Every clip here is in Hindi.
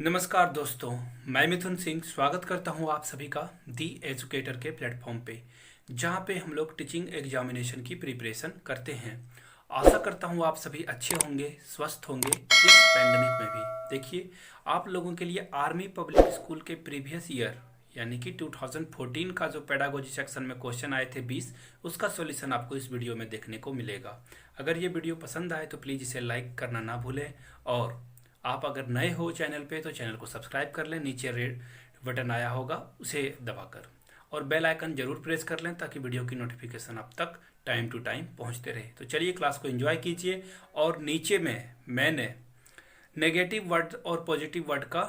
नमस्कार दोस्तों, मैं मिथुन सिंह स्वागत करता हूं आप सभी का दी एजुकेटर के प्लेटफॉर्म पे, जहां पे हम लोग टीचिंग एग्जामिनेशन की प्रिपरेशन करते हैं। आशा करता हूं आप सभी अच्छे होंगे, स्वस्थ होंगे इस पैंडमिक में भी। देखिए, आप लोगों के लिए आर्मी पब्लिक स्कूल के प्रीवियस ईयर यानी कि 2014 का जो पेडागोजी सेक्शन में क्वेश्चन आए थे 20, उसका सॉल्यूशन आपको इस वीडियो में देखने को मिलेगा। अगर ये वीडियो पसंद आए तो प्लीज़ इसे लाइक करना ना भूलें, और आप अगर नए हो चैनल पे तो चैनल को सब्सक्राइब कर लें। नीचे रेड बटन आया होगा उसे दबाकर, और बेल आइकन जरूर प्रेस कर लें ताकि वीडियो की नोटिफिकेशन आप तक टाइम टू टाइम पहुंचते रहे। तो चलिए क्लास को एंजॉय कीजिए। और नीचे में मैंने नेगेटिव वर्ड और पॉजिटिव वर्ड का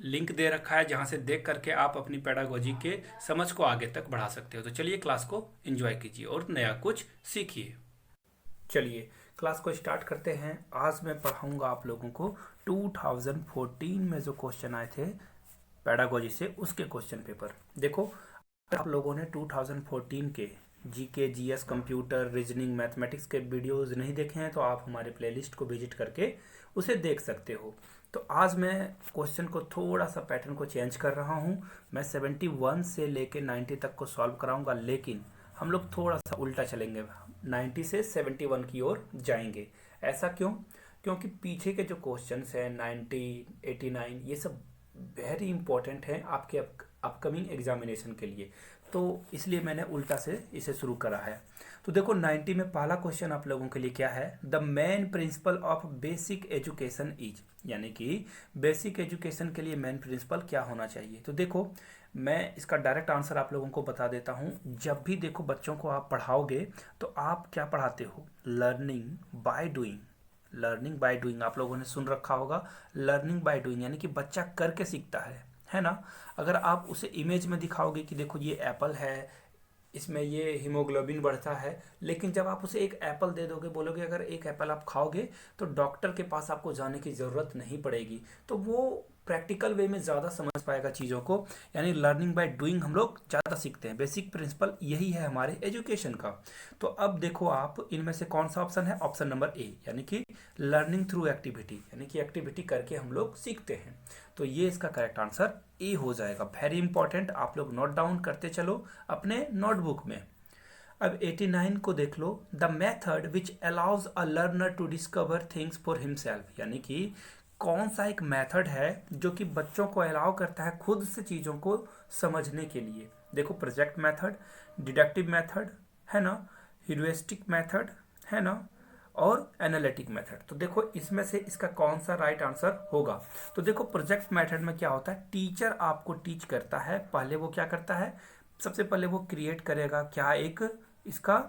लिंक दे रखा है, जहां से देख करके आप अपनी पेडागोजी के समझ को आगे तक बढ़ा सकते हो। तो चलिए क्लास को एंजॉय कीजिए और नया कुछ सीखिए। चलिए क्लास को स्टार्ट करते हैं। आज मैं पढ़ाऊंगा आप लोगों को 2014 में जो क्वेश्चन आए थे पेडागोजी से, उसके क्वेश्चन पेपर। देखो, अगर आप लोगों ने 2014 के GK, GS, computer, reasoning, mathematics के वीडियोस नहीं देखे हैं तो आप हमारे प्लेलिस्ट को विजिट करके उसे देख सकते हो। तो आज मैं क्वेश्चन को थोड़ा सा पैटर्न को चेंज कर रहा हूँ। मैं 71 से लेके 90 तक को सॉल्व कराऊंगा, लेकिन हम लोग थोड़ा सा उल्टा चलेंगे, 90 से 71 की ओर जाएंगे। ऐसा क्यों? क्योंकि पीछे के जो क्वेश्चंस हैं 90, 89, ये सब वेरी इंपॉर्टेंट हैं आपके अपकमिंग एग्जामिनेशन के लिए। तो इसलिए मैंने उल्टा से इसे शुरू करा है। तो देखो, 90 में पहला क्वेश्चन आप लोगों के लिए क्या है? The main principle of basic education is, यानी कि बेसिक एजुकेशन के लिए मेन प्रिंसिपल क्या होना चाहिए। तो देखो, मैं इसका डायरेक्ट आंसर आप लोगों को बता देता हूँ। जब भी देखो बच्चों को आप पढ़ाओगे तो आप क्या पढ़ाते हो? Learning by doing. Learning by doing आप लोगों ने सुन रखा होगा। लर्निंग बाय डूइंग यानी कि बच्चा करके सीखता है ना। अगर आप उसे इमेज में दिखाओगे कि देखो ये एप्पल है, इसमें ये हीमोग्लोबिन बढ़ता है, लेकिन जब आप उसे एक एप्पल दे दोगे, बोलोगे अगर एक एप्पल आप खाओगे तो डॉक्टर के पास आपको जाने की ज़रूरत नहीं पड़ेगी, तो वो प्रैक्टिकल वे में ज़्यादा समझ पाएगा चीज़ों को। यानी लर्निंग बाय डूइंग हम लोग ज़्यादा सीखते हैं। बेसिक प्रिंसिपल यही है हमारे एजुकेशन का। तो अब देखो, आप इनमें से कौन सा ऑप्शन है? ऑप्शन नंबर ए, यानी कि लर्निंग थ्रू एक्टिविटी, यानी कि एक्टिविटी करके हम लोग सीखते हैं। तो ये इसका करेक्ट आंसर ए हो जाएगा। वेरी इंपॉर्टेंट, आप लोग नोट डाउन करते चलो अपने नोटबुक में। अब 89 को देख लो। The method which allows a learner to discover things for himself, यानी कि कौन सा एक मेथड है जो कि बच्चों को अलाउ करता है खुद से चीज़ों को समझने के लिए। देखो, प्रोजेक्ट मेथड, डिडक्टिव मेथड है ना, ह्यूरिस्टिक मेथड है ना, और एनालिटिक मेथड। तो देखो, इसमें से इसका कौन सा राइट आंसर होगा? तो देखो, प्रोजेक्ट मेथड में क्या होता है? टीचर आपको टीच करता है। पहले वो क्या करता है? सबसे पहले वो क्रिएट करेगा क्या, एक इसका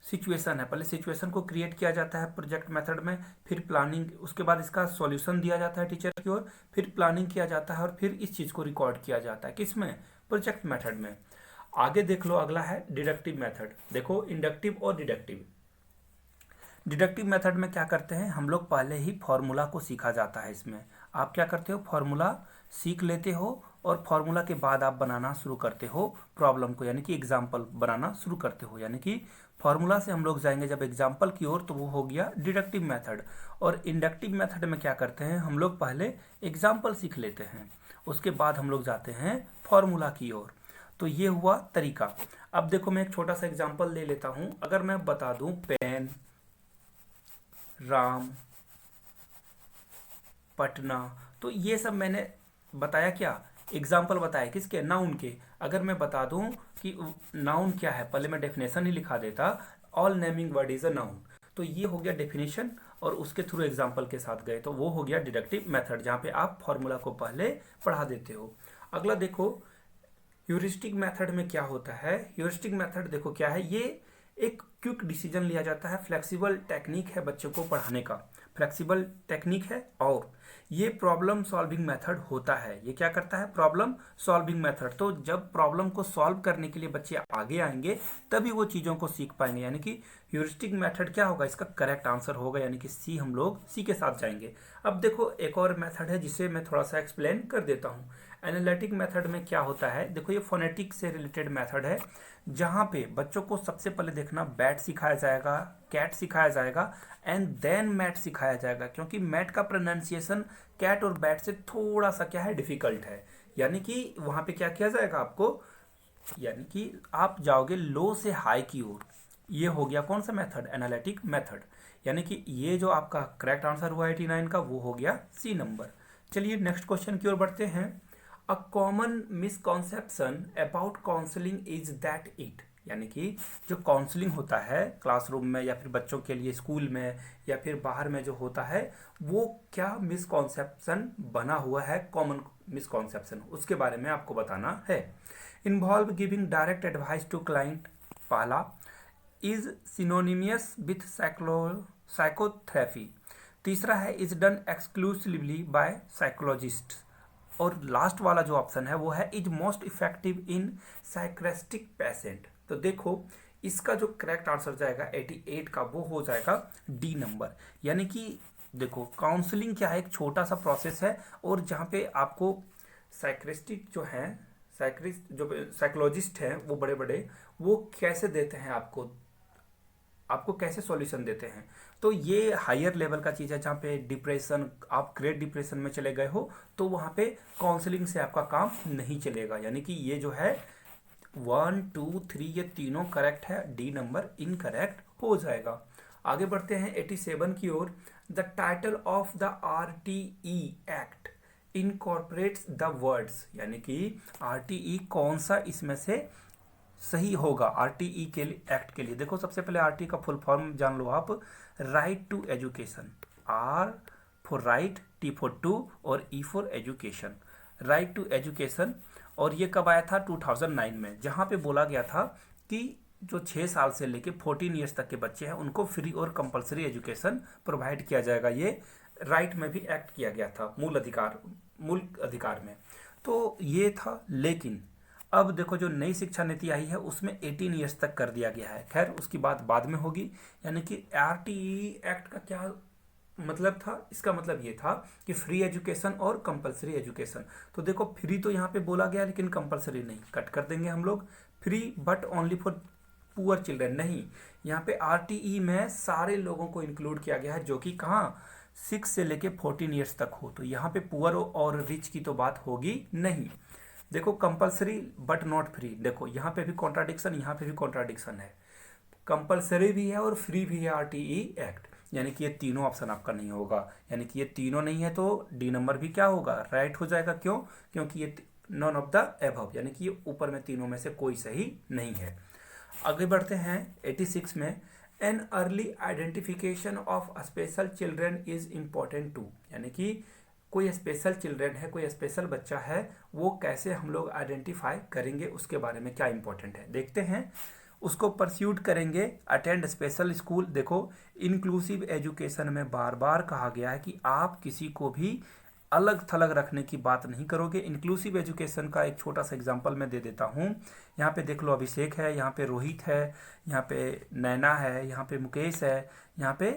सिचुएशन है। पहले सिचुएशन को क्रिएट किया जाता है प्रोजेक्ट मेथड में, फिर प्लानिंग, उसके बाद इसका सॉल्यूशन दिया जाता है टीचर की ओर, फिर प्लानिंग किया जाता है, और फिर इस चीज़ को रिकॉर्ड किया जाता है। किसमें? प्रोजेक्ट मेथड में। आगे देख लो, अगला है डिडक्टिव मेथड। देखो, इंडक्टिव और डिडक्टिव। डिडक्टिव मेथड में क्या करते हैं हम लोग? पहले ही फॉर्मूला को सीखा जाता है। इसमें आप क्या करते हो? फॉर्मूला सीख लेते हो, और फॉर्मूला के बाद आप बनाना शुरू करते हो प्रॉब्लम को, यानी कि एग्जाम्पल बनाना शुरू करते हो। यानी कि फॉर्मूला से हम लोग जाएंगे जब एग्जाम्पल की ओर, तो वो हो गया डिडक्टिव मेथड। और इंडक्टिव मेथड में क्या करते हैं हम लोग? पहले एग्जाम्पल सीख लेते हैं, उसके बाद हम लोग जाते हैं फॉर्मूला की ओर। तो ये हुआ तरीका। अब देखो, मैं एक छोटा सा एग्जाम्पल ले लेता हूं। अगर मैं बता दूं पेन, राम, पटना, तो ये सब मैंने बताया क्या? एग्जाम्पल बताया किसके? नाउन के। अगर मैं बता दूं कि नाउन क्या है, पहले मैं डेफिनेशन ही लिखा देता, all naming word is a noun, तो ये हो गया डेफिनेशन, और उसके थ्रू एग्जाम्पल के साथ गए, तो वो हो गया डिडक्टिव मेथड, जहाँ पे आप फॉर्मूला को पहले पढ़ा देते हो। अगला देखो, ह्यूरिस्टिक मेथड में क्या होता है? ह्यूरिस्टिक मेथड देखो क्या है, ये एक क्विक डिसीजन लिया जाता है, फ्लेक्सिबल टेक्निक है बच्चों को पढ़ाने का, फ्लेक्सिबल टेक्निक है, और ये प्रॉब्लम सॉल्विंग मेथड होता है। ये क्या करता है? Problem solving method. तो जब प्रॉब्लम को सॉल्व करने के लिए बच्चे आगे आएंगे तभी वो चीज़ों को सीख पाएंगे। यानी कि ह्यूरिस्टिक मेथड क्या होगा? इसका करेक्ट आंसर होगा, यानी कि सी, हम लोग सी के साथ जाएंगे। अब देखो, एक और मेथड है जिसे मैं थोड़ा सा एक्सप्लेन कर देता हूँ। एनालिटिक मेथड में क्या होता है? देखो, ये फोनेटिक से रिलेटेड मेथड है, जहाँ पे बच्चों को सबसे पहले देखना बैट सिखाया जाएगा, कैट सिखाया जाएगा, एंड देन मैट सिखाया जाएगा, क्योंकि मैट का प्रोनाउंसिएशन ऑप्शन कैट और बैट से थोड़ा सा क्या है, डिफिकल्ट है। यानी कि वहां पे क्या किया जाएगा आपको, यानी कि आप जाओगे लो से हाई की ओर। ये हो गया कौन सा मेथड, एनालिटिक मेथड। यानी कि ये जो आपका करेक्ट आंसर हुआ 89 का, वो हो गया सी नंबर। चलिए नेक्स्ट क्वेश्चन की ओर बढ़ते हैं। A common misconception about counselling is that it, यानी कि जो काउंसलिंग होता है क्लासरूम में या फिर बच्चों के लिए स्कूल में या फिर बाहर में जो होता है, वो क्या मिसकॉन्सेप्शन बना हुआ है, कॉमन मिसकॉन्सेप्शन, उसके बारे में आपको बताना है। Involve giving direct advice to client, पहला इज सिनोनिमियस विथ साइकोथेरेपी। तीसरा है is done exclusively by psychologist. और लास्ट वाला जो ऑप्शन है वो है is most effective in psychiatric patient. तो देखो इसका जो करेक्ट आंसर जाएगा 88 का, वो हो जाएगा डी नंबर। यानी कि देखो काउंसलिंग क्या है, एक छोटा सा प्रोसेस है, और जहाँ पे आपको साइक्रेस्टिक जो है, साइक्रिस्ट जो साइकोलॉजिस्ट हैं वो बड़े बड़े, वो कैसे देते हैं आपको, आपको कैसे सॉल्यूशन देते हैं। तो ये हायर लेवल का चीज़ है, जहाँ पे डिप्रेशन, आप ग्रेट डिप्रेशन में चले गए हो, तो वहाँ पे काउंसलिंग से आपका काम नहीं चलेगा। यानी कि ये जो है 1 2 3 ये तीनों करेक्ट है, डी नंबर इनकरेक्ट हो जाएगा। आगे बढ़ते हैं 87 की ओर। The title of the RTE act incorporates the words, यानी कि RTE कौन सा इसमें से सही होगा RTE के लिए, एक्ट के लिए। देखो सबसे पहले RTE का फुल फॉर्म जान लो आप, right to education. R for right, T for to और E for education, right to education. और ये कब आया था, 2009 में, जहाँ पे बोला गया था कि जो 6 साल से लेके 14 ईयर्स तक के बच्चे हैं उनको फ्री और कंपलसरी एजुकेशन प्रोवाइड किया जाएगा। ये राइट में भी एक्ट किया गया था, मूल अधिकार में। तो ये था, लेकिन अब देखो जो नई शिक्षा नीति आई है उसमें 18 ईयर्स तक कर दिया गया है। खैर उसकी बात बाद में होगी। यानी कि RTE एक्ट का क्या मतलब था, इसका मतलब ये था कि फ्री एजुकेशन और कंपलसरी एजुकेशन। तो देखो फ्री तो यहाँ पे बोला गया लेकिन कंपलसरी नहीं, कट कर देंगे हम लोग। Free but only for poor children नहीं, यहाँ पे RTE में सारे लोगों को इंक्लूड किया गया है जो कि कहाँ 6 से लेके 14 ईयर्स तक हो। तो यहाँ पे पुअर और रिच की तो बात होगी नहीं। देखो कंपलसरी बट नॉट फ्री, देखो यहाँ पे भी कॉन्ट्राडिक्शन, यहाँ पे भी कॉन्ट्राडिक्शन है। कंपलसरी भी है और फ्री भी है RTE एक्ट, यानी कि ये तीनों ऑप्शन आपका नहीं होगा। यानी कि ये तीनों नहीं है तो डी नंबर भी क्या होगा, राइट हो जाएगा। क्यों, क्योंकि ये नॉन ऑफ द एबव, यानी कि ये ऊपर में तीनों में से कोई सही नहीं है। आगे बढ़ते हैं 86 में। An early identification of special children is important to, यानी कि कोई स्पेशल चिल्ड्रेन है, कोई स्पेशल बच्चा है, वो कैसे हम लोग आइडेंटिफाई करेंगे, उसके बारे में क्या इंपॉर्टेंट है देखते हैं। उसको परस्यूट करेंगे, अटेंड स्पेशल स्कूल। देखो इंक्लूसिव एजुकेशन में बार बार कहा गया है कि आप किसी को भी अलग थलग रखने की बात नहीं करोगे। इंक्लूसिव एजुकेशन का एक छोटा सा एग्जांपल मैं दे देता हूँ। यहाँ पे देख लो अभिषेक है, यहाँ पे रोहित है, यहाँ पे नैना है, यहाँ पे मुकेश है, यहाँ पे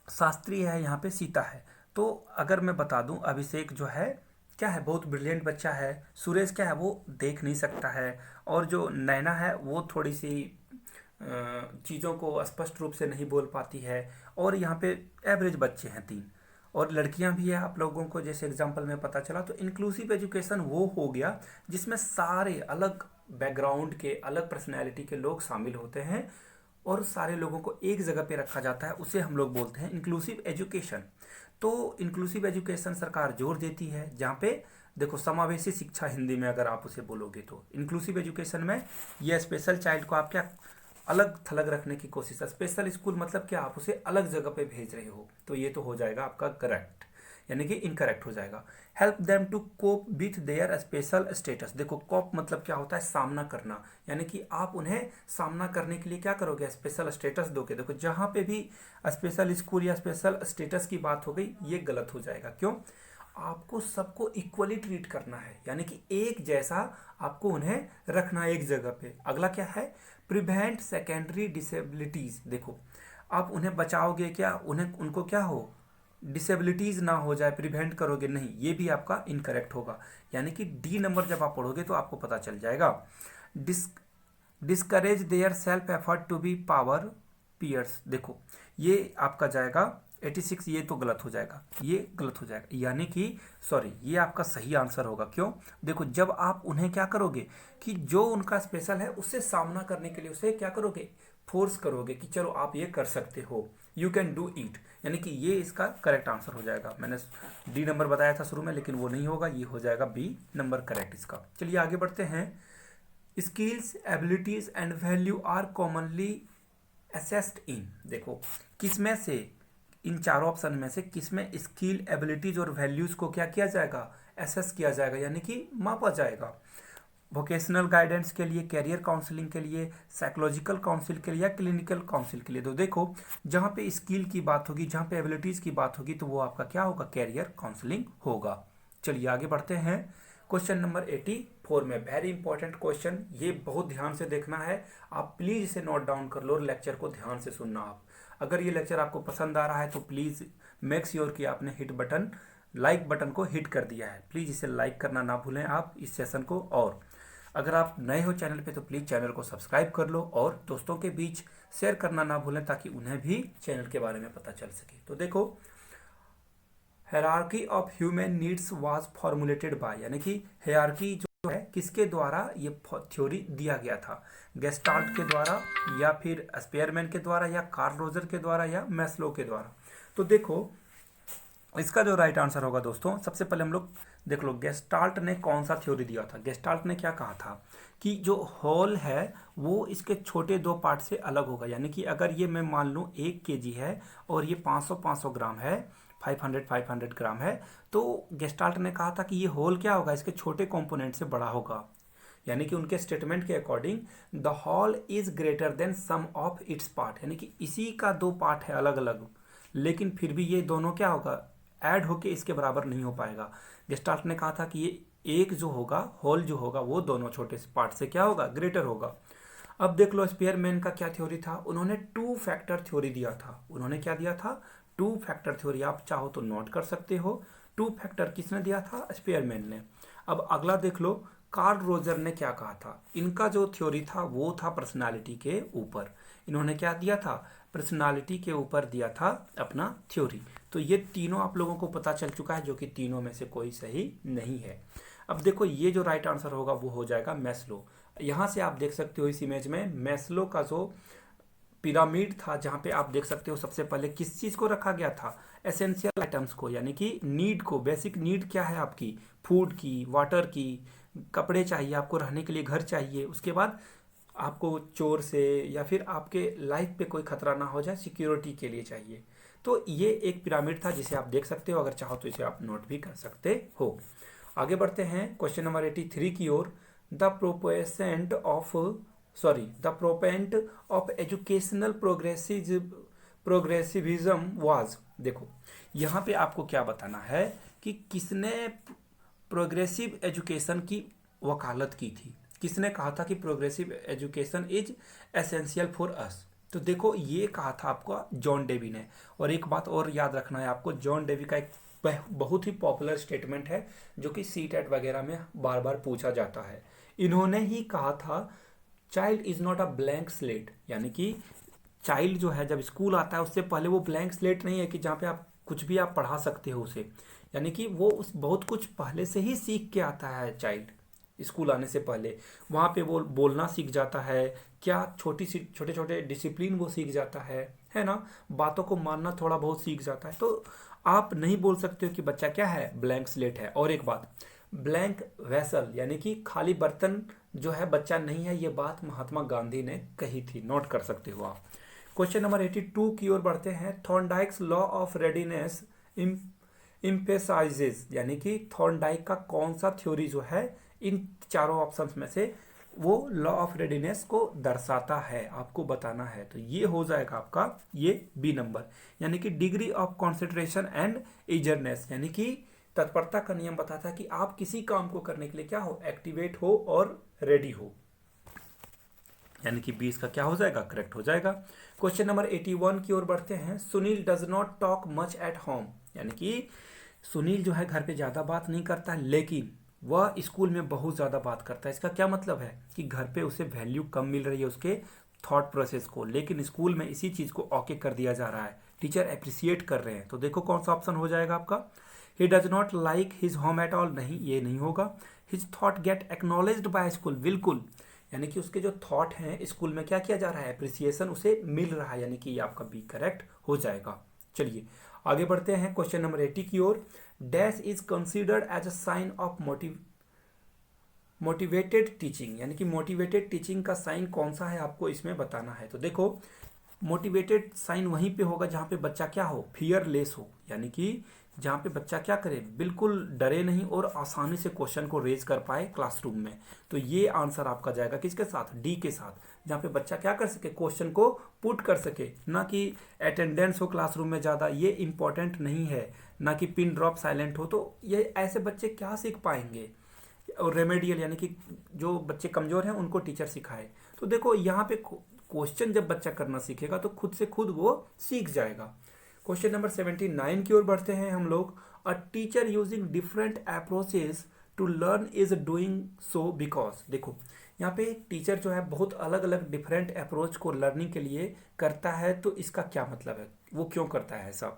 शास्त्री है, यहाँ पे सीता है। तो अगर मैं बता दूं अभिषेक जो है क्या है, बहुत ब्रिलियंट बच्चा है। सुरेश क्या है, वो देख नहीं सकता है। और जो नैना है वो थोड़ी सी चीज़ों को स्पष्ट रूप से नहीं बोल पाती है। और यहाँ पे एवरेज बच्चे हैं 3, और लड़कियां भी है आप लोगों को जैसे एग्जांपल में पता चला। तो इंक्लूसिव एजुकेशन वो हो गया जिसमें सारे अलग बैकग्राउंड के, अलग पर्सनैलिटी के लोग शामिल होते हैं और सारे लोगों को एक जगह पे रखा जाता है, उसे हम लोग बोलते हैं इंक्लूसिव एजुकेशन। तो इंक्लूसिव एजुकेशन सरकार जोर देती है, जहाँ पे देखो समावेशी शिक्षा हिंदी में अगर आप उसे बोलोगे तो इंक्लूसिव एजुकेशन में ये स्पेशल चाइल्ड को आप क्या अलग थलग रखने की कोशिश है। स्पेशल स्कूल मतलब क्या, आप उसे अलग जगह पे भेज रहे हो। तो ये तो हो जाएगा आपका करेक्ट, यानी कि इनकरेक्ट हो जाएगा। Help them to cope with their special status. देखो कोप मतलब क्या होता है, सामना करना, यानी कि आप उन्हें सामना करने के लिए क्या करोगे, स्पेशल स्टेटस दोगे। देखो जहां पे भी स्पेशल स्कूल या स्पेशल स्टेटस की बात हो गई, ये गलत हो जाएगा। क्यों, आपको सबको इक्वली ट्रीट करना है, यानी कि एक जैसा आपको उन्हें रखना एक जगह पे। अगला क्या है, प्रिवेंट सेकेंडरी डिसेबिलिटीज। देखो आप उन्हें बचाओगे क्या, उन्हें उनको क्या हो, डिसेबिलिटीज ना हो जाए, प्रिवेंट करोगे नहीं, ये भी आपका इनकरेक्ट होगा। यानी कि डी नंबर जब आप पढ़ोगे तो आपको पता चल जाएगा। Discourage their self effort to be power peers. देखो ये आपका जाएगा 86 ये तो गलत हो जाएगा, ये गलत हो जाएगा, यानी कि सॉरी ये आपका सही आंसर होगा। क्यों? देखो जब आप उन्हें क्या करोगे कि जो उनका स्पेशल है उससे सामना करने के लिए उसे क्या करोगे, फोर्स करोगे कि चलो आप ये कर सकते हो, यू कैन डू इट, यानी कि ये इसका करेक्ट आंसर हो जाएगा। मैंने डी नंबर बताया था शुरू में लेकिन वो नहीं होगा, ये हो जाएगा बी नंबर करेक्ट इसका। चलिए आगे बढ़ते हैं। Skills abilities and value are commonly assessed in, देखो किसमें से, इन चारों ऑप्शन में से किसमें स्किल एबिलिटीज और वैल्यूज को क्या किया जाएगा, असेस किया जाएगा, यानी कि मापा जाएगा। वोकेशनल गाइडेंस के लिए, कैरियर काउंसलिंग के लिए, साइकोलॉजिकल काउंसिल के लिए या क्लिनिकल काउंसिल के लिए। तो देखो जहाँ पे स्किल की बात होगी, जहाँ पे एबिलिटीज की बात होगी तो वो आपका क्या होगा, कैरियर काउंसलिंग होगा। चलिए आगे बढ़ते हैं। क्वेश्चन नंबर 84 में, वेरी इंपॉर्टेंट क्वेश्चन, ये बहुत ध्यान से देखना है, आप प्लीज इसे नोट डाउन कर लो और लेक्चर को ध्यान से सुनना। आप अगर ये लेक्चर आपको पसंद आ रहा है तो प्लीज मेक श्योर कि आपने हिट बटन, लाइक बटन को हिट कर दिया है। प्लीज इसे लाइक करना ना भूलें आप इस सेशन को, और अगर आप नए हो चैनल पे तो प्लीज चैनल को सब्सक्राइब कर लो और दोस्तों के बीच शेयर करना ना भूलें ताकि उन्हें भी चैनल के बारे में पता चल सके। तो देखो hierarchy of human needs was formulated bye, यानी कि हायरार्की जो है किसके द्वारा ये थ्योरी दिया गया था, गेस्टाल्ट के द्वारा या फिर स्पेयरमैन के द्वारा या कार्ल रोजर के द्वारा या मैस्लो के द्वारा। तो देखो इसका जो राइट आंसर होगा दोस्तों, सबसे पहले हम लोग देख लो गेस्टाल्ट ने कौन सा थ्योरी दिया था। गेस्टाल्ट ने क्या कहा था कि जो होल है वो इसके छोटे दो पार्ट से अलग होगा, यानी कि अगर ये मैं मान लूँ 1 kg है और ये 500 ग्राम है, 500 ग्राम है, तो गेस्टाल्ट ने कहा था कि ये होल क्या होगा, इसके छोटे कंपोनेंट से बड़ा होगा, यानी कि उनके स्टेटमेंट के according the whole is greater than sum of its part, यानी कि इसी का 2 पार्ट है अलग अलग, लेकिन फिर भी ये दोनों क्या होगा, ऐड होके इसके बराबर नहीं हो पाएगा। गेस्टाल्ट ने कहा था कि ये एक जो होगा, होल जो होगा वो दोनों छोटे से पार्ट से क्या होगा, ग्रेटर होगा। अब देख लो स्पेयरमैन का क्या थ्योरी था, उन्होंने 2 फैक्टर थ्योरी दिया था। उन्होंने क्या दिया था, 2 फैक्टर थ्योरी, आप चाहो तो नोट कर सकते हो। 2 फैक्टर किसने दिया था, स्पेयरमैन ने। अब अगला देख लो कार्ल रोजर ने क्या कहा था। इनका जो थ्योरी था वो था पर्सनालिटी के ऊपर। इन्होंने क्या दिया था, पर्सनालिटी के ऊपर दिया था अपना थ्योरी। तो ये तीनों आप लोगों को पता चल चुका है, जो कि तीनों में से कोई सही नहीं है। अब देखो ये जो राइट आंसर होगा वो हो जाएगा मैस्लो। यहाँ से आप देख सकते हो इस इमेज में मैस्लो का जो पिरामिड था, जहाँ पे आप देख सकते हो सबसे पहले किस चीज़ को रखा गया था, एसेंशियल आइटम्स को, यानी कि नीड को। बेसिक नीड क्या है आपकी, फूड की, वाटर की, कपड़े चाहिए आपको, रहने के लिए घर चाहिए, उसके बाद आपको चोर से या फिर आपके लाइफ पे कोई खतरा ना हो जाए, सिक्योरिटी के लिए चाहिए। तो ये एक पिरामिड था जिसे आप देख सकते हो, अगर चाहो तो इसे आप नोट भी कर सकते हो। आगे बढ़ते हैं क्वेश्चन नंबर 83 की ओर। The proponent of the proponent of educational progressivism was, देखो यहाँ पे आपको क्या बताना है कि किसने प्रोग्रेसिव एजुकेशन की वकालत की थी, किसने कहा था कि progressive education is essential for us. तो देखो ये कहा था आपको जॉन डेवी ने। और एक बात और याद रखना है आपको, जॉन डेवी का एक बहुत ही पॉपुलर स्टेटमेंट है जो कि सीटेट वगैरह में बार बार पूछा जाता है। इन्होंने ही कहा था child is not a blank slate, यानी कि चाइल्ड जो है जब स्कूल आता है उससे पहले वो ब्लैंक स्लेट नहीं है कि जहाँ पे आप कुछ भी आप पढ़ा सकते हो उसे, यानी कि वो उस बहुत कुछ पहले से ही सीख के आता है चाइल्ड। स्कूल आने से पहले वहाँ पे वो बोलना सीख जाता है, क्या छोटे छोटे डिसिप्लिन वो सीख जाता है ना, बातों को मानना थोड़ा बहुत सीख जाता है। तो आप नहीं बोल सकते हो कि बच्चा क्या है, ब्लैंक स्लेट है। और एक बात, ब्लैंक वेसल यानी कि खाली बर्तन जो है बच्चा नहीं है, ये बात महात्मा गांधी ने कही थी, नोट कर सकते हो आप। क्वेश्चन नंबर 82 की ओर बढ़ते हैं। थॉर्नडाइक्स लॉ ऑफ रेडीनेस इम्पेसाइजेज, यानी कि थॉर्नडाइक का कौन सा थ्योरी जो है इन चारों ऑप्शंस में से वो लॉ ऑफ रेडीनेस को दर्शाता है, आपको बताना है। तो ये हो जाएगा आपका ये बी नंबर, यानी कि डिग्री ऑफ कॉन्सेंट्रेशन एंड ईजरनेस, यानी कि तत्परता का नियम बताता है कि आप किसी काम को करने के लिए क्या हो, एक्टिवेट हो और रेडी हो, यानी कि 20 का क्या हो जाएगा, करेक्ट हो जाएगा। क्वेश्चन नंबर 81 की ओर बढ़ते हैं। Sunil does not talk much at home, यानी कि सुनील जो है घर पे ज़्यादा बात नहीं करता लेकिन वह स्कूल में बहुत ज़्यादा बात करता है। इसका क्या मतलब है कि घर पे उसे वैल्यू कम मिल रही है उसके थॉट प्रोसेस को, लेकिन स्कूल में इसी चीज़ को ओके कर दिया जा रहा है, टीचर अप्रिसिएट कर रहे हैं, तो देखो कौन सा ऑप्शन हो जाएगा आपका। He does not like his home at all, नहीं ये नहीं होगा। His thought get acknowledged by school, बिल्कुल, यानी कि उसके जो थॉट हैं स्कूल में क्या किया जा रहा है, अप्रिसिएशन उसे मिल रहा है, यानी कि ये आपका बी करेक्ट हो जाएगा। चलिए आगे बढ़ते हैं क्वेश्चन नंबर 80 की ओर। Dash is considered as a sign of motivated teaching, यानी कि मोटिवेटेड टीचिंग का साइन कौन सा है आपको इसमें बताना है। तो देखो मोटिवेटेड साइन वहीं पे होगा जहाँ पे बच्चा क्या हो, फियरलेस हो, यानी कि जहाँ पे बच्चा क्या करे, बिल्कुल डरे नहीं और आसानी से क्वेश्चन को रेज कर पाए क्लासरूम में। तो ये आंसर आपका जाएगा किसके साथ, डी के साथ, जहाँ पे बच्चा क्या कर सके, क्वेश्चन को पुट कर सके, ना कि अटेंडेंस हो क्लासरूम में ज़्यादा, ये इंपॉर्टेंट नहीं है, ना कि पिन ड्रॉप साइलेंट हो। तो ये ऐसे बच्चे क्या सीख पाएंगे, और रेमेडियल यानी कि जो बच्चे कमज़ोर हैं उनको टीचर सिखाए। तो देखो यहाँ पे क्वेश्चन जब बच्चा करना सीखेगा तो खुद से खुद वो सीख जाएगा। क्वेश्चन नंबर 79 की ओर बढ़ते हैं हम लोग। A teacher using different approaches to learn is doing so because, देखो यहाँ पे टीचर जो है बहुत अलग अलग डिफरेंट अप्रोच को लर्निंग के लिए करता है, तो इसका क्या मतलब है, वो क्यों करता है ऐसा।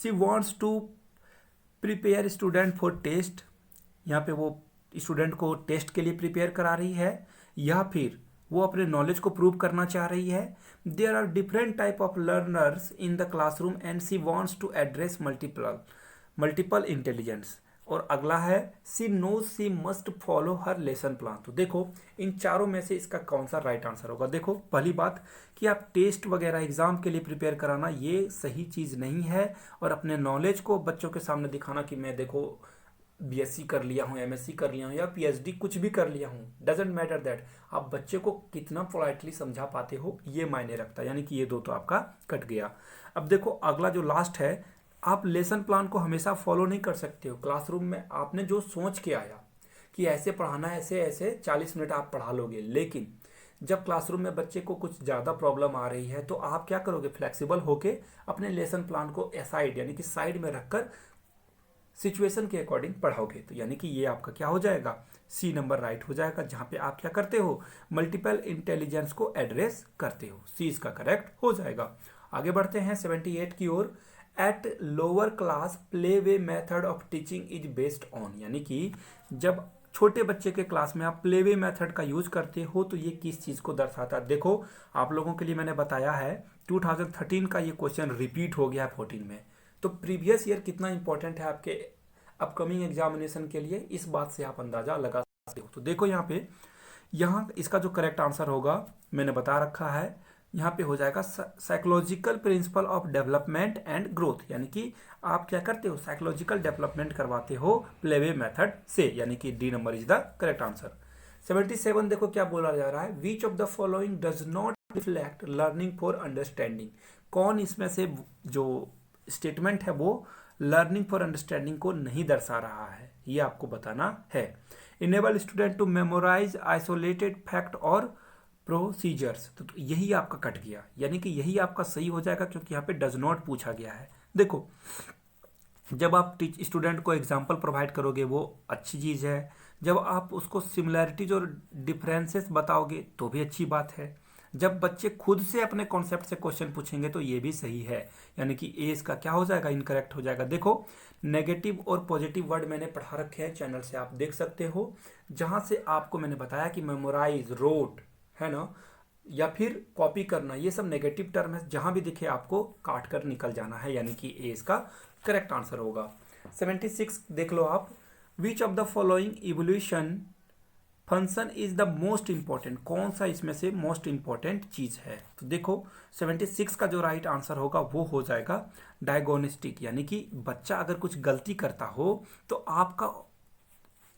She wants to prepare student for test, यहाँ पे वो स्टूडेंट को टेस्ट के लिए प्रिपेयर करा रही है, या फिर वो अपने नॉलेज को प्रूव करना चाह रही है। There are different type of learners in the classroom and she wants to address multiple intelligence. और अगला है she knows she must follow her lesson plan. तो देखो इन चारों में से इसका कौन सा राइट आंसर होगा। देखो पहली बात कि आप टेस्ट वगैरह एग्जाम के लिए प्रिपेयर कराना ये सही चीज़ नहीं है, और अपने नॉलेज को बच्चों के सामने दिखाना कि मैं देखो बीएससी कर लिया हूँ, एमएससी कर लिया हूँ, या पीएचडी कुछ भी कर लिया हूँ, डजेंट मैटर दैट, आप बच्चे को कितना पोलाइटली समझा पाते हो ये मायने रखता है। यानी कि ये दो तो आपका कट गया। अब देखो अगला जो लास्ट है, आप लेसन प्लान को हमेशा फॉलो नहीं कर सकते हो। क्लासरूम में आपने जो सोच के आया कि ऐसे पढ़ाना है, ऐसे ऐसे 40 मिनट आप पढ़ा लोगे, लेकिन जब क्लासरूम में बच्चे को कुछ ज़्यादा प्रॉब्लम आ रही है तो आप क्या करोगे, फ्लेक्सिबल होके अपने लेसन प्लान को असाइड यानी कि साइड में रखकर सिचुएशन के अकॉर्डिंग पढ़ाओगे। तो यानी कि ये आपका क्या हो जाएगा, सी नंबर राइट हो जाएगा, जहां पे आप क्या करते हो, मल्टीपल इंटेलिजेंस को एड्रेस करते हो। सी इसका करेक्ट हो जाएगा। आगे बढ़ते हैं 78 की ओर। At lower class play way method of teaching is based on, यानी कि जब छोटे बच्चे के क्लास में आप प्ले वे मेथड का यूज करते हो तो ये किस चीज को दर्शाता है। देखो आप लोगों के लिए मैंने बताया है 2013 का ये क्वेश्चन रिपीट हो गया है 14 में। तो प्रीवियस ईयर कितना इंपॉर्टेंट है आपके अपकमिंग एग्जामिनेशन के लिए, इस बात से आप अंदाजा लगा सकते हो। तो देखो यहाँ इसका जो करेक्ट आंसर होगा मैंने बता रखा है, यहाँ पे हो जाएगा psychological principle of development and growth, यानी कि आप क्या करते हो, साइकोलॉजिकल डेवलपमेंट करवाते हो प्लेवे मेथड से, यानी कि D number is the correct answer. 77 देखो क्या बोला जा रहा है, which of the following does not reflect learning for understanding, कौन इसमें से जो स्टेटमेंट है वो लर्निंग फॉर अंडरस्टैंडिंग को नहीं दर्शा रहा है, ये आपको बताना है। Enable student to memorise isolated fact और प्रोसीजर्स, तो यही आपका कट गया, यानी कि यही आपका सही हो जाएगा क्योंकि यहाँ पे डज नॉट पूछा गया है। देखो जब आप स्टूडेंट को एग्जाम्पल प्रोवाइड करोगे वो अच्छी चीज़ है, जब आप उसको सिमिलैरिटीज और डिफरेंसेस बताओगे तो भी अच्छी बात है, जब बच्चे खुद से अपने कॉन्सेप्ट से क्वेश्चन पूछेंगे तो ये भी सही है, यानी कि ए इसका क्या हो जाएगा, इनकरेक्ट हो जाएगा। देखो नेगेटिव और पॉजिटिव वर्ड मैंने पढ़ा रखे हैं, चैनल से आप देख सकते हो, जहां से आपको मैंने बताया कि मेमोराइज, रोट है ना, या फिर कॉपी करना, ये सब नेगेटिव टर्म है, जहां भी दिखे आपको काट कर निकल जाना है, यानी कि ए इसका करेक्ट आंसर होगा। 76 देख लो आप, which of the following evolution function is the most important, कौन सा इसमें से मोस्ट इंपॉर्टेंट चीज है। तो देखो 76 का जो राइट आंसर होगा वो हो जाएगा डायग्नोस्टिक, यानी कि बच्चा अगर कुछ गलती करता हो तो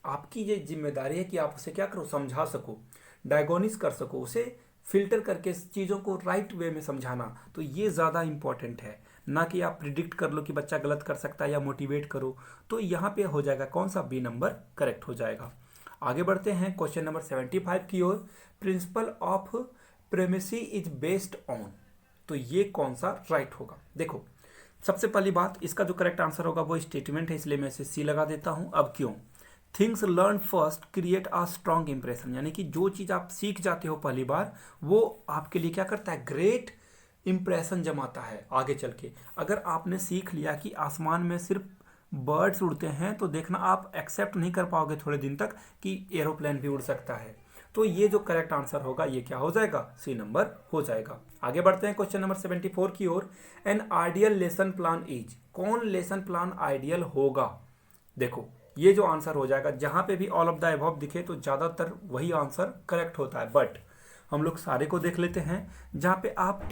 आपकी ये जिम्मेदारी है कि आप उसे क्या करो, समझा सको, डायगोनिस कर सको, उसे फिल्टर करके चीज़ों को राइट वे में समझाना। तो ये ज़्यादा इंपॉर्टेंट है, ना कि आप प्रिडिक्ट कर लो कि बच्चा गलत कर सकता है या मोटिवेट करो। तो यहाँ पे हो जाएगा कौन सा, बी नंबर करेक्ट हो जाएगा। आगे बढ़ते हैं क्वेश्चन नंबर 75 की ओर। Principle of primacy is based on, तो ये कौन सा राइट होगा। देखो सबसे पहली बात, इसका जो करेक्ट आंसर होगा वो स्टेटमेंट है, इसलिए मैं इसे सी लगा देता हूं। अब क्यों, things learn first create a strong impression, यानी कि जो चीज़ आप सीख जाते हो पहली बार वो आपके लिए क्या करता है, ग्रेट इम्प्रेशन जमाता है आगे चल के। अगर आपने सीख लिया कि आसमान में सिर्फ बर्ड्स उड़ते हैं तो देखना आप एक्सेप्ट नहीं कर पाओगे थोड़े दिन तक कि एरोप्लेन भी उड़ सकता है। तो ये जो करेक्ट आंसर होगा ये क्या हो जाएगा, सी नंबर हो जाएगा। आगे बढ़ते हैं क्वेश्चन नंबर 74 की ओर। An ideal lesson plan is, कौन लेसन प्लान आइडियल होगा। देखो ये जो आंसर हो जाएगा, जहां पे भी ऑल ऑफ द अबव दिखे तो ज्यादातर वही आंसर करेक्ट होता है, बट हम लोग सारे को देख लेते हैं। जहाँ पे आप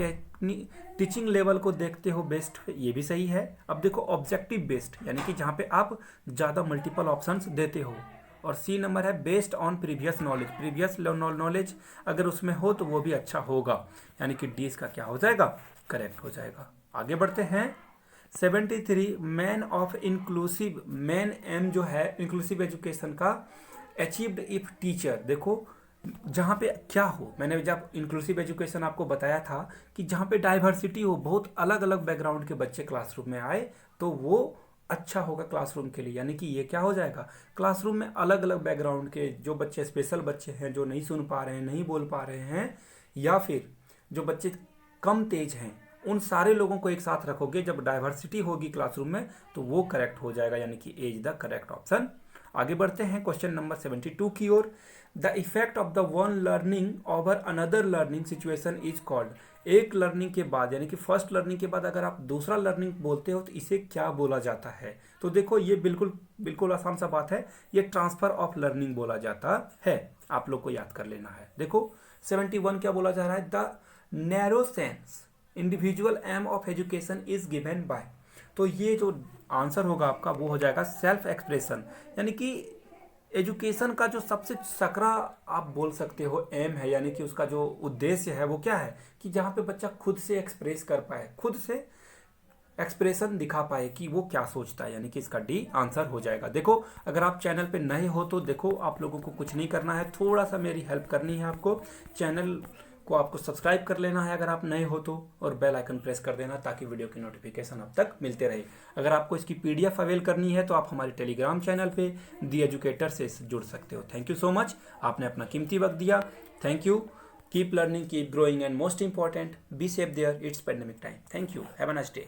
टीचिंग लेवल को देखते हो बेस्ट, ये भी सही है। अब देखो ऑब्जेक्टिव बेस्ड, यानी कि जहाँ पे आप ज़्यादा मल्टीपल ऑप्शंस देते हो। और सी नंबर है based on previous knowledge, previous knowledge अगर उसमें हो तो वो भी अच्छा होगा, यानी कि डी इसका क्या हो जाएगा, करेक्ट हो जाएगा। आगे बढ़ते हैं 73 main of inclusive, main aim जो है इंक्लूसिव एजुकेशन का अचीव्ड इफ टीचर। देखो जहाँ पे क्या हो, मैंने जब इंक्लूसिव एजुकेशन आपको बताया था कि जहाँ पे डाइवर्सिटी हो, बहुत अलग अलग बैकग्राउंड के बच्चे क्लासरूम में आए तो वो अच्छा होगा क्लासरूम के लिए। यानी कि ये क्या हो जाएगा, क्लासरूम में अलग अलग बैकग्राउंड के जो बच्चे, स्पेशल बच्चे हैं जो नहीं सुन पा रहे हैं, नहीं बोल पा रहे हैं, या फिर जो बच्चे कम तेज हैं, उन सारे लोगों को एक साथ रखोगे जब डाइवर्सिटी होगी क्लासरूम में तो वो करेक्ट हो जाएगा, यानी कि A is the correct option. आगे बढ़ते हैं क्वेश्चन नंबर 72 की ओर। The effect of the one learning over another learning situation is called, एक लर्निंग के बाद यानी कि फर्स्ट लर्निंग के बाद अगर आप दूसरा लर्निंग बोलते हो तो इसे क्या बोला जाता है। तो देखो ये बिल्कुल बिल्कुल आसान सा बात है, ये ट्रांसफर ऑफ लर्निंग बोला जाता है, आप लोग को याद कर लेना है। देखो 71 क्या बोला जा रहा है, the narrow sense individual aim of education is given by. तो ये जो आंसर होगा आपका वो हो जाएगा सेल्फ एक्सप्रेशन, यानी कि एजुकेशन का जो सबसे सकरा आप बोल सकते हो एम है, यानी कि उसका जो उद्देश्य है वो क्या है कि जहाँ पे बच्चा खुद से एक्सप्रेस कर पाए, खुद से एक्सप्रेशन दिखा पाए कि वो क्या सोचता है, यानी कि इसका डी आंसर हो जाएगा। देखो अगर आप चैनल पे नए हो तो देखो आप लोगों को कुछ नहीं करना है, थोड़ा सा मेरी हेल्प करनी है आपको, चैनल को आपको सब्सक्राइब कर लेना है अगर आप नए हो तो, और बेल आइकन प्रेस कर देना ताकि वीडियो की नोटिफिकेशन अब तक मिलते रहे। अगर आपको इसकी पीडीएफ अवेल करनी है तो आप हमारे टेलीग्राम चैनल पे दी एजुकेटर से जुड़ सकते हो। थैंक यू सो मच, आपने अपना कीमती वक्त दिया। Thank you, keep learning, keep growing and most important be safe there, it's pandemic time. Thank you, have a nice day.